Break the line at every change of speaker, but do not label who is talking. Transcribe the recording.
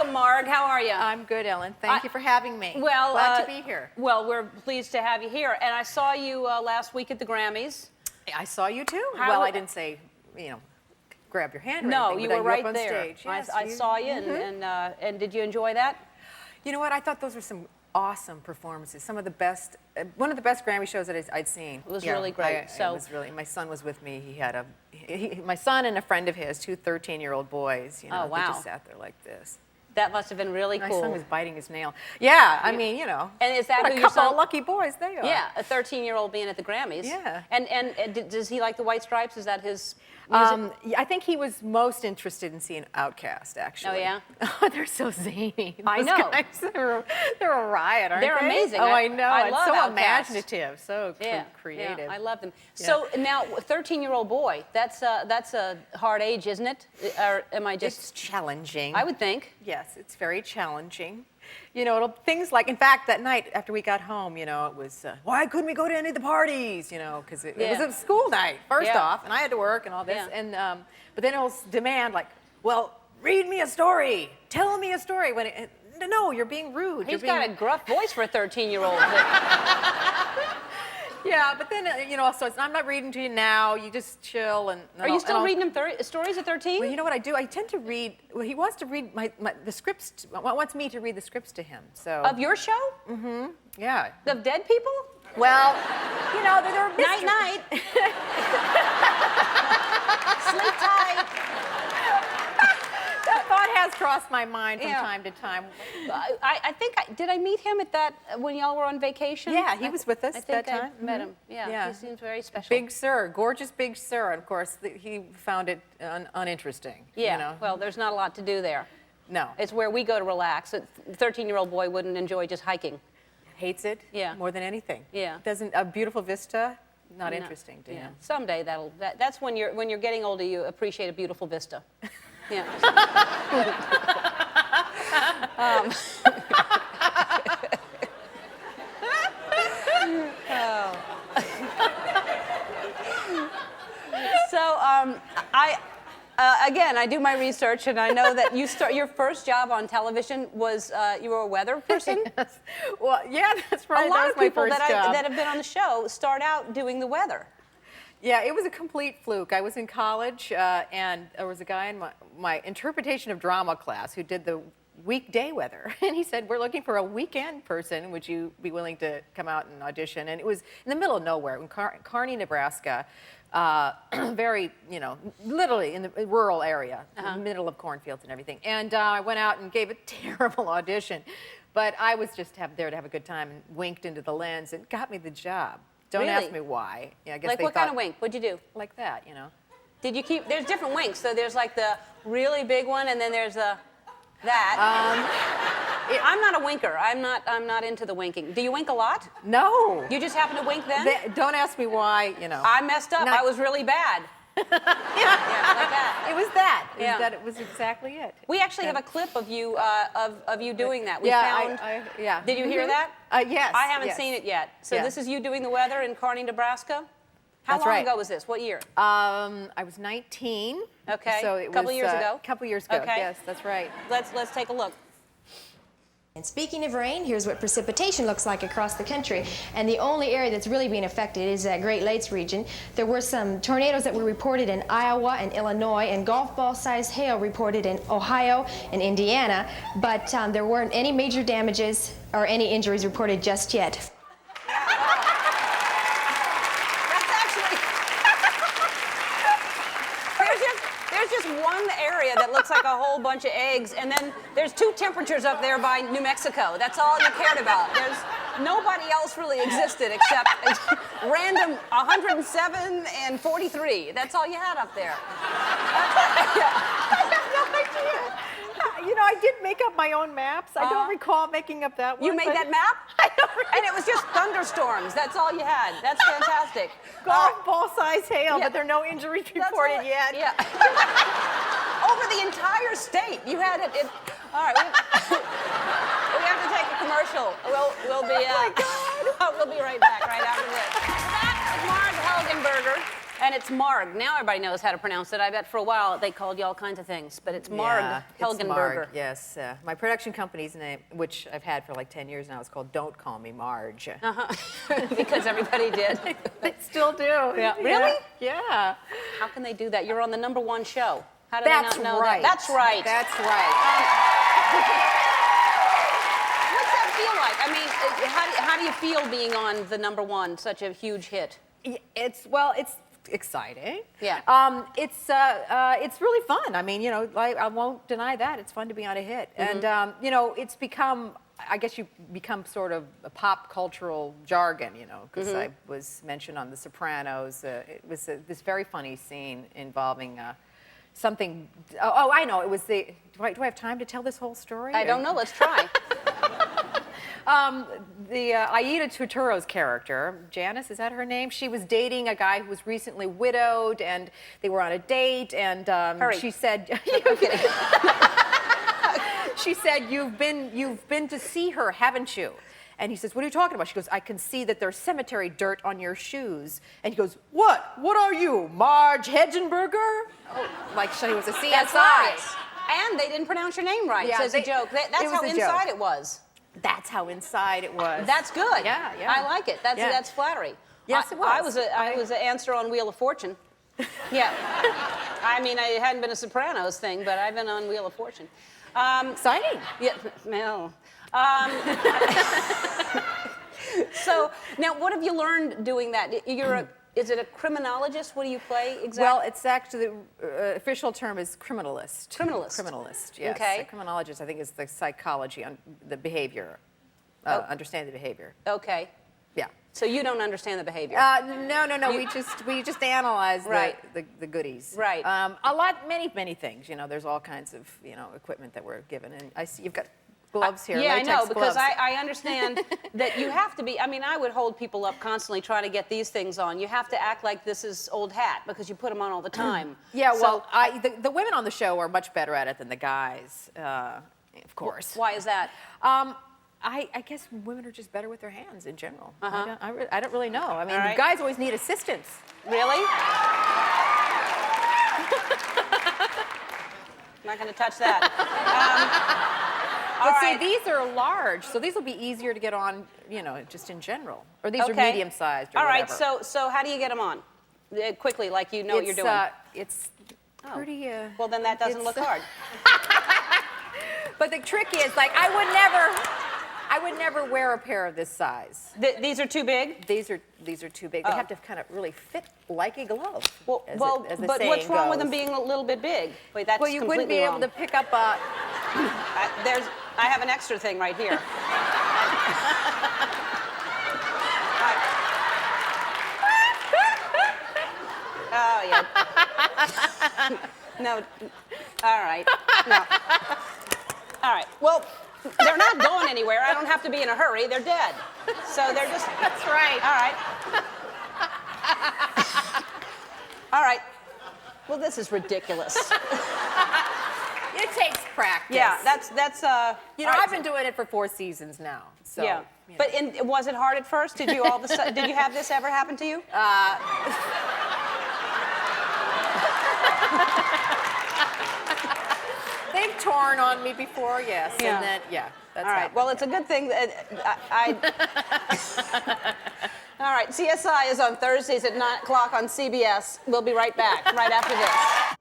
Welcome, Marg. How are you?
I'm good, Ellen. Thank you for having me.
Well,
glad to be here.
Well, we're pleased to have you here. And I saw you last week at the Grammys.
I saw you too. I didn't say, grab your hand or
no,
anything.
You were right
on
there.
Stage. Yes,
I saw you, and did you enjoy that?
You know what? I thought those were some awesome performances. Some of the best, one of the best Grammy shows that I'd seen.
It was really great.
It was really. My son was with me. He had my son and a friend of his, two 13-year-old boys.
Oh, wow.
They just sat there like this.
That must have been really cool.
My son was biting his nail. Yeah, I mean,
And is that
what
who
a
your
couple
son?
of lucky boys they are.
Yeah, a 13-year-old being at the Grammys.
Yeah.
And does he like the White Stripes? Is that his music?
I think he was most interested in seeing Outkast, actually.
Oh, yeah?
Oh, they're so zany.
I
Those
know.
guys, they're a riot, aren't they?
They're amazing.
Oh, I know.
I
it's
love
so
Outkast.
imaginative, so creative.
Yeah, I love them.
Yeah.
So now, 13-year-old boy, that's a hard age, isn't it? Or am I just...
It's challenging.
I would think.
Yes, it's very challenging. Things like, in fact, that night after we got home, it was, why couldn't we go to any of the parties, because it was a school night, first off, and I had to work and all this, and but then it was demand, like, well, read me a story, tell me a story, no, you're being rude.
He's got a gruff voice for a 13-year-old.
Yeah, but then, so I'm not reading to you now, you just chill and...
Are you still reading him stories at 13?
Well, you know what I do? I tend to read, he wants to read the scripts, wants me to read the scripts to him, so...
Of your show?
Mm-hmm, yeah.
Of dead people?
Well, they're...
Night-night. Sleep tight.
That thought has crossed my mind from time to time.
I think, did I meet him at that, when y'all were on vacation?
Yeah, he was with us that time.
I met him, yeah. He seems very special.
Big Sir, gorgeous Big Sir, and of course, he found it uninteresting.
Yeah, well, there's not a lot to do there.
No.
It's where we go to relax. A 13-year-old boy wouldn't enjoy just hiking.
Hates it more than anything.
Yeah.
A beautiful vista, not interesting to him.
Someday that's when you're getting older, you appreciate a beautiful vista. Yeah. Again, I do my research, and I know that your first job on television was you were a weather person.
Yes. Well, yeah, that's right.
A lot of people
that
have been on the show start out doing the weather.
Yeah, it was a complete fluke. I was in college, and there was a guy in my interpretation of drama class who did the weekday weather. And he said, we're looking for a weekend person. Would you be willing to come out and audition? And it was in the middle of nowhere, in Kearney, Nebraska, very, literally in the rural area, in the middle of cornfields and everything. And I went out and gave a terrible audition. But I was just there to have a good time and winked into the lens and got me the job. Don't ask me why. Yeah, I guess
like what kind of wink? What'd you do?
Like that,
Did you keep? There's different winks. So there's like the really big one, and then there's that. I'm not a winker. I'm not into the winking. Do you wink a lot?
No.
You just happen to wink then?
Don't ask me why.
I messed up. I was really bad. Yeah, like that.
It was that. It was exactly it.
We actually have a clip of you of you doing that. We
found.
Did you hear that?
Yes.
I haven't seen it yet. So this is you doing the weather in Kearney, Nebraska? How long ago was this? What year?
I was 19.
Okay.
So it
was a couple years ago.
A couple years ago.
Okay.
Yes, that's right.
Let's take a look.
And speaking of rain, here's what precipitation looks like across the country. And the only area that's really being affected is that Great Lakes region. There were some tornadoes that were reported in Iowa and Illinois, and golf ball-sized hail reported in Ohio and Indiana, but there weren't any major damages or any injuries reported just yet.
There's just one area that looks like a whole bunch of eggs, and then there's 2 temperatures up there by New Mexico. That's all you cared about. There's nobody else really existed except random 107 and 43. That's all you had up there.
I have no idea. I did make up my own maps. I don't recall making up that one.
You made that map?
I don't recall.
And it was just thunderstorms. That's all you had. That's fantastic.
Golf ball-sized hail, but there are no injuries reported yet.
Yeah. Over the entire state, you had it. All right. We have to take a commercial. We'll be.
Oh my God.
We'll be right back right after this. That is Marg Helgenberger. And it's Marg. Now everybody knows how to pronounce it. I bet for a while they called you all kinds of things, but it's Marg Helgenberger.
It's Marg, yes. My production company's name, which I've had for like 10 years now, is called Don't Call Me Marge.
Because everybody did.
They still do. Yeah.
Really?
Yeah.
How can they do that? You're on the #1 show. How do
That's
they not know
right.
that? That's right.
That's right.
What's that feel like? I mean, how do you feel being on the #1, such a huge hit?
It's exciting.
Yeah.
It's really fun. I mean, you know, I won't deny that. It's fun to be on a hit. And, you know, it's become, I guess you become sort of a pop cultural jargon, you know, because I was mentioned on The Sopranos. It was this very funny scene involving something, oh, I know, it was the, do I have time to tell this whole story?
I don't know. Let's try.
Aida Turturro's character, Janice, is that her name? She was dating a guy who was recently widowed, and they were on a date, and she said,
I'm kidding.
she said, you've been to see her, haven't you? And he says, what are you talking about? She goes, I can see that there's cemetery dirt on your shoes. And he goes, what? What are you, Marg Helgenberger? Oh, like she was a CSI.
That's right. And they didn't pronounce your name right.
Yeah,
So it's a joke. That's how inside it was.
That's how inside it was.
That's good.
Yeah.
I like it. That's flattery.
Yes, it was.
I was an answer on Wheel of Fortune. Yeah. I mean, I hadn't been a Sopranos thing, but I've been on Wheel of Fortune.
Exciting.
Yeah. No. So now, what have you learned doing that? Is it a criminologist? What do you play exactly?
Well, it's actually, the official term is criminalist.
Criminalist.
Criminalist, yes.
Okay.
A criminologist, I think, is the psychology, on the behavior, understand the behavior.
Okay.
Yeah.
So you don't understand the behavior?
No. We just analyze the goodies.
Right.
Many things. You know, there's all kinds of equipment that we're given, and I see you've got gloves here.
Yeah,
latex
I know, because
gloves.
I understand that you have to be, I mean, I would hold people up constantly trying to get these things on. You have to act like this is old hat because you put them on all the time.
Yeah,
so,
well, the women on the show are much better at it than the guys, of course.
Why is that?
I guess women are just better with their hands in general. I don't really know. I mean,
right.
guys always need assistance.
Really? I'm not going to touch that.
But see, these are large, so these will be easier to get on, just in general. Or these are medium-sized or
all
whatever.
right, so how do you get them on? Quickly, like you know what you're doing.
It's pretty...
well, then that doesn't look hard.
But the trick is, like, I would never wear a pair of this size.
These are too big?
These are too big. They have to kind of really fit like a glove.
Well,
as the
but
saying
what's wrong with
goes.
them being a little bit big? Wait, that's
well, you wouldn't be
completely
able to pick up a...
I have an extra thing right here. Oh, yeah. No. All right. No. All right. Well, they're not going anywhere. I don't have to be in a hurry. They're dead. So they're just...
That's right.
All right. All right. Well, this is ridiculous.
It takes practice.
Yeah, that's
I've been doing it for 4 seasons now. So,
yeah. But was it hard at first? Did you all of a sudden, did you have this ever happen to you?
They've torn on me before, yes.
Yeah.
And then, that's
all right.
happened.
Well, it's a good thing that All right. CSI is on Thursdays at 9 o'clock on CBS. We'll be right back, right after this.